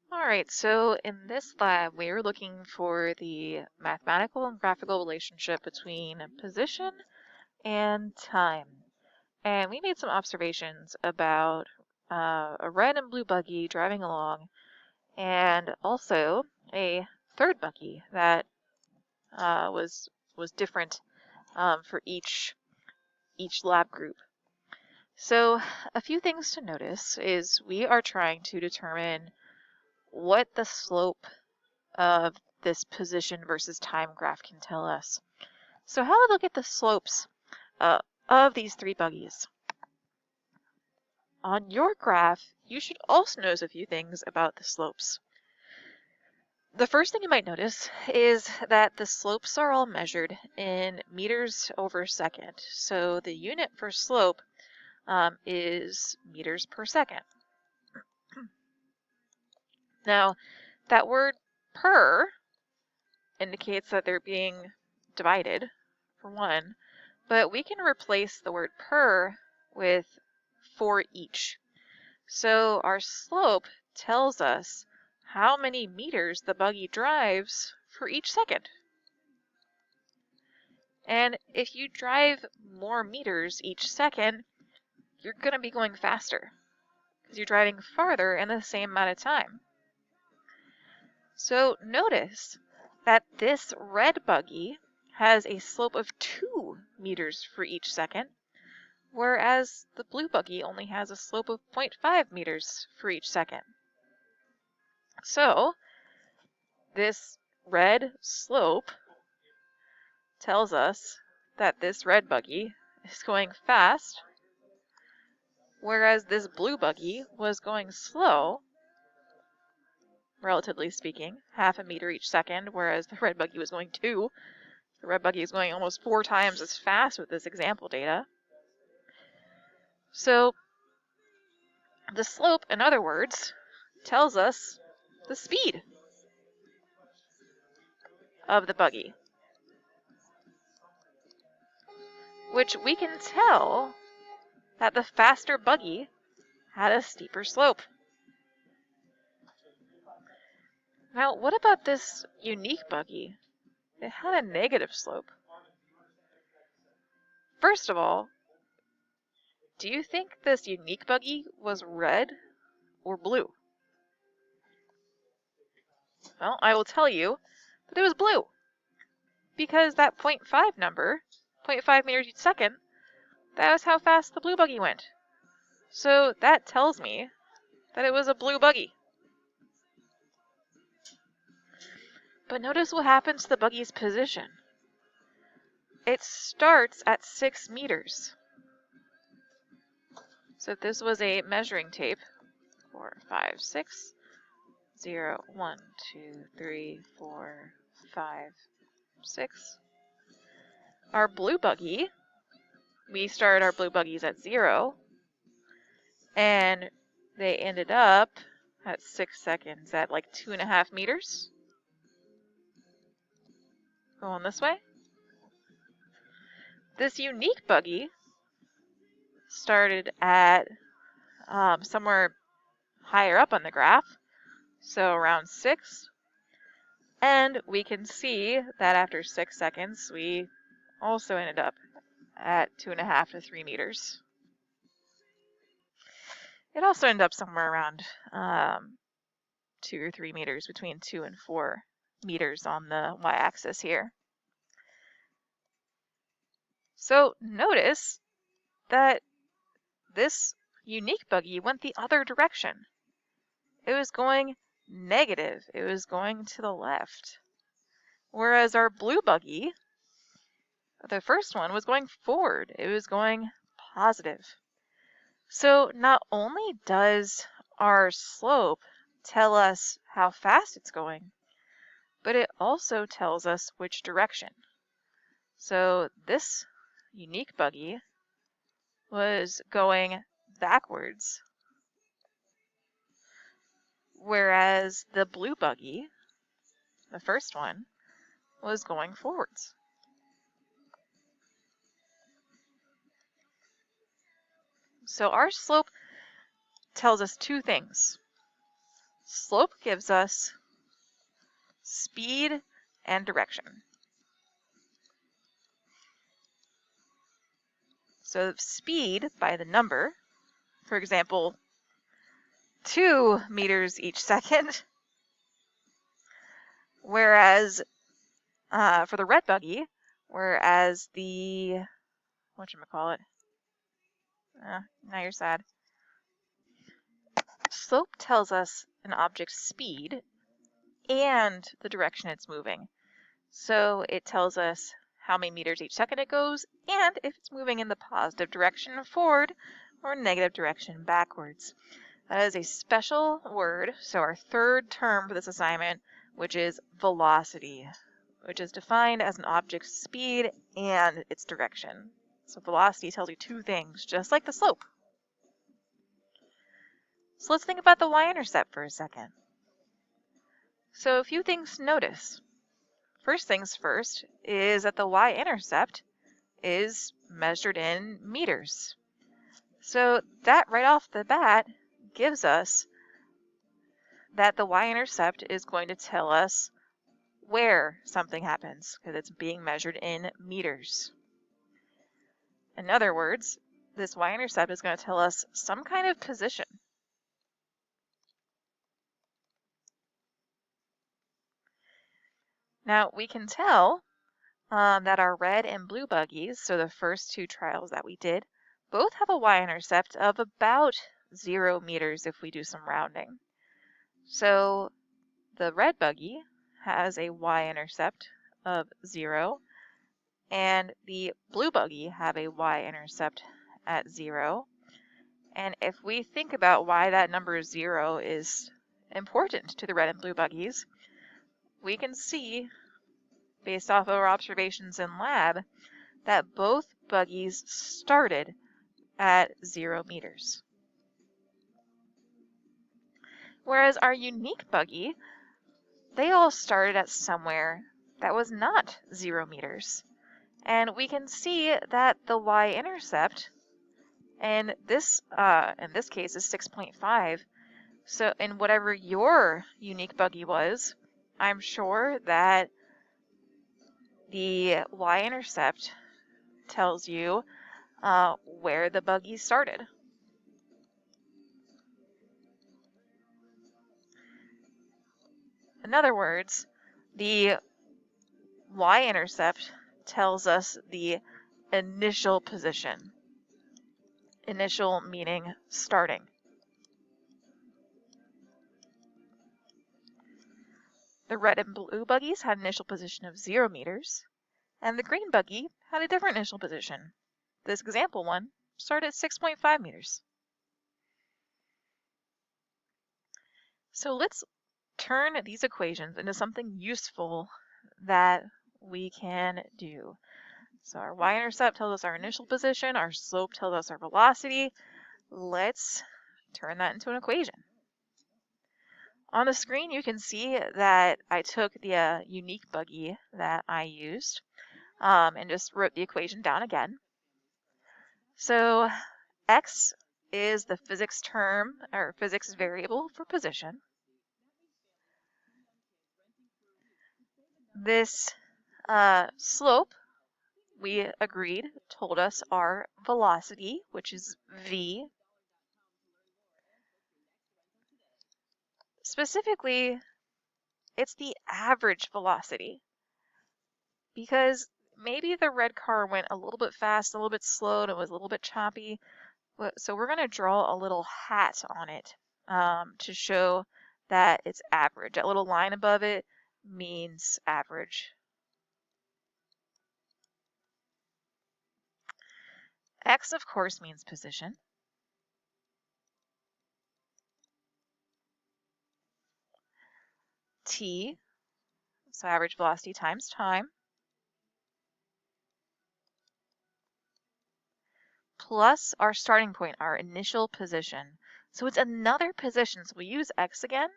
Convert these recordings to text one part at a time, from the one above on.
Alright, so in this lab we are looking for the mathematical and graphical relationship between position and time. And we made some observations about a red and blue buggy driving along, and also a third buggy that was different for each lab group. So a few things to notice is we are trying to determine what the slope of this position versus time graph can tell us. So how to look at the slopes of these three buggies. On your graph, you should also notice a few things about the slopes. The first thing you might notice is that the slopes are all measured in meters over second. So the unit for slope is meters per second. Now, that word per indicates that they're being divided, for one, but we can replace the word per with for each. So our slope tells us how many meters the buggy drives for each second. And if you drive more meters each second, you're going to be going faster because you're driving farther in the same amount of time. So notice that this red buggy has a slope of 2 meters for each second, whereas the blue buggy only has a slope of 0.5 meters for each second. So this red slope tells us that this red buggy is going fast, whereas this blue buggy was going slow, relatively speaking, 0.5 meter each second, whereas the red buggy was going 2. The red buggy is going almost 4 times as fast with this example data. So the slope, in other words, tells us the speed of the buggy, which we can tell that the faster buggy had a steeper slope. Now, what about this unique buggy? It had a negative slope. First of all, do you think this unique buggy was red or blue? Well, I will tell you that it was blue, because that 0.5 number, 0.5 meters each second, that was how fast the blue buggy went. So that tells me that it was a blue buggy. But notice what happens to the buggy's position. It starts at 6 meters. So if this was a measuring tape, 4, 5, 6, 0, 1, 2, 3, 4, 5, 6. Our blue buggy, we started our blue buggies at 0, and they ended up at 6 seconds at like 2.5 meters. Going this way. This unique buggy started at somewhere higher up on the graph, so around 6. And we can see that after 6 seconds, we also ended up at 2.5 to 3 meters. It also ended up somewhere around 2 or 3 meters, between 2 and 4 meters on the y-axis here. So notice that this unique buggy went the other direction. It was going negative. It was going to the left. Whereas our blue buggy, the first one, was going forward. It was going positive. So not only does our slope tell us how fast it's going, but it also tells us which direction. So this unique buggy was going backwards, whereas the blue buggy, the first one, was going forwards. So our slope tells us two things. Slope gives us speed and direction. So speed by the number, for example, 2 meters each second, whereas for the red buggy, whereas the, whatchamacallit, now you're sad. Slope tells us an object's speed and the direction it's moving. So it tells us how many meters each second it goes and if it's moving in the positive direction forward or negative direction backwards. That is a special word, so our third term for this assignment, which is velocity, which is defined as an object's speed and its direction. So velocity tells you two things, just like the slope. So let's think about the y-intercept for a second. So a few things to notice. First things first is that the y-intercept is measured in meters. So that right off the bat gives us that the y-intercept is going to tell us where something happens because it's being measured in meters. In other words, this y-intercept is going to tell us some kind of position. Now we can tell that our red and blue buggies, so the first two trials that we did, both have a y-intercept of about 0 meters if we do some rounding. So the red buggy has a y-intercept of 0, and the blue buggy have a y-intercept at 0. And if we think about why that number 0 is important to the red and blue buggies, we can see, based off of our observations in lab, that both buggies started at 0 meters. Whereas our unique buggy, they all started at somewhere that was not 0 meters. And we can see that the y-intercept in this case is 6.5. So in whatever your unique buggy was, I'm sure that the y-intercept tells you where the buggy started. In other words, the y-intercept tells us the initial position. Initial meaning starting. The red and blue buggies had an initial position of 0 meters, and the green buggy had a different initial position. This example one started at 6.5 meters. So let's turn these equations into something useful that we can do. So our y-intercept tells us our initial position, our slope tells us our velocity. Let's turn that into an equation. On the screen, you can see that I took the unique buggy that I used and just wrote the equation down again. So x is the physics term or physics variable for position. This slope, we agreed, told us our velocity, which is v. Specifically, it's the average velocity because maybe the red car went a little bit fast, a little bit slow, and it was a little bit choppy. So we're going to draw a little hat on it to show that it's average. That little line above it means average. X, of course, means position. T, so average velocity times time, plus our starting point, our initial position. So it's another position, so we use x again,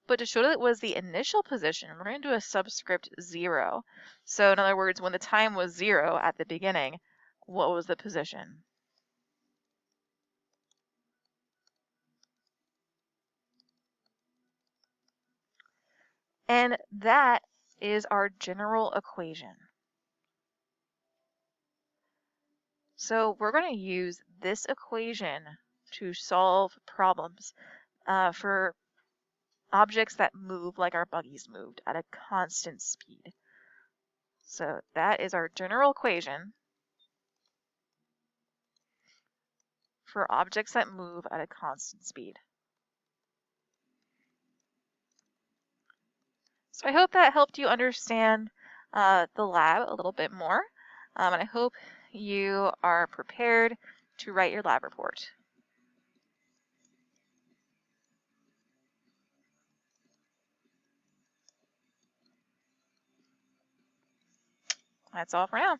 but to show that it was the initial position, we're going to do a subscript 0. So in other words, when the time was 0 at the beginning, what was the position? And that is our general equation. So we're going to use this equation to solve problems for objects that move like our buggies moved at a constant speed. So that is our general equation for objects that move at a constant speed. So I hope that helped you understand the lab a little bit more, and I hope you are prepared to write your lab report. That's all for now.